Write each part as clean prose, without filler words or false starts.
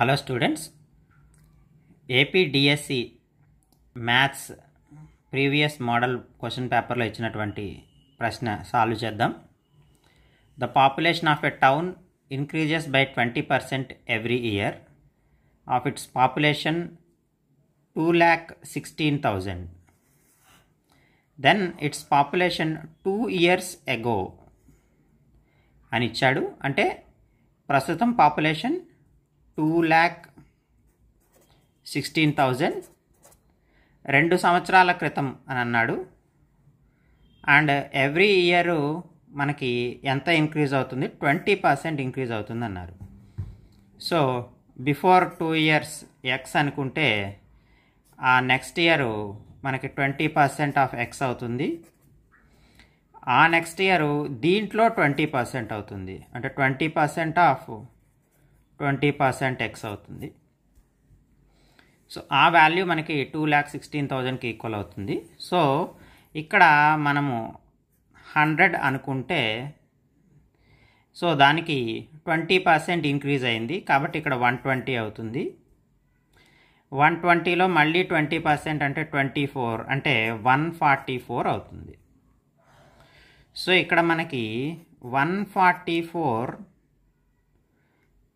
Hello students, AP DSC maths previous model question పేపర్లో ఇచ్చినటువంటి ప్రశ్న సాల్వ్ చేద్దాం. The population of a town increases by 20% every year. Of its population 2,16,000. Then its population 2 years ago అని ఇచ్చాడు. అంటే ప్రస్తుతం population 2,16,000 2 సంవత్సరాల క్రితం అని అన్నాడు. అండ్ ఎవ్రీ ఇయర్ మనకి ఎంత ఇంక్రీజ్ అవుతుంది? 20% ఇంక్రీజ్ అవుతుంది అన్నారు. సో బిఫోర్ 2 years ఎక్స్ అనుకుంటే ఆ నెక్స్ట్ ఇయర్ మనకి 20% ఆఫ్ ఎక్స్ అవుతుంది. ఆ నెక్స్ట్ ఇయర్ దీంట్లో 20% అవుతుంది. అంటే 20% ఆఫ్ 20% ఎక్స్ అవుతుంది. సో ఆ వాల్యూ మనకి 2,16,000కి ఈక్వల్ అవుతుంది. సో ఇక్కడ మనము 100 అనుకుంటే సో దానికి 20% ఇంక్రీజ్ అయింది కాబట్టి ఇక్కడ 120 అవుతుంది. 120లో మళ్ళీ 20% అంటే 24 అంటే 144 అవుతుంది. సో ఇక్కడ మనకి 144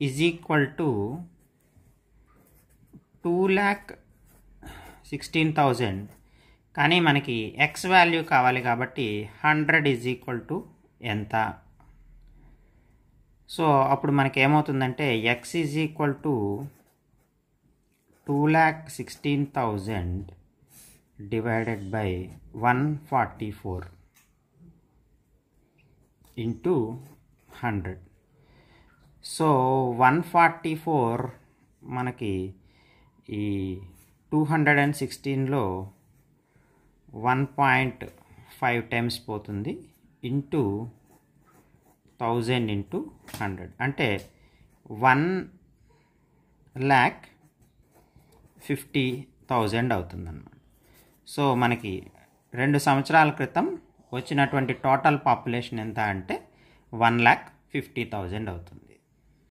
ఈజ్ ఈక్వల్ టు 2,16,000. కానీ మనకి ఎక్స్ వాల్యూ కావాలి కాబట్టి 100 ఈజ్ ఈక్వల్ టు ఎంత? సో అప్పుడు మనకి ఏమవుతుందంటే X is equal to 2,16,000 divided by 144 into 100. So 144 మనకి ఈ 216లో 1.5 టైమ్స్ పోతుంది ఇంటూ 1000 ఇంటూ 100 అంటే 1,50,000 అవుతుందన్నమాట. సో మనకి 2 సంవత్సరాల క్రితం వచ్చినటువంటి టోటల్ పాపులేషన్ ఎంత అంటే 1,50,000 అవుతుంది.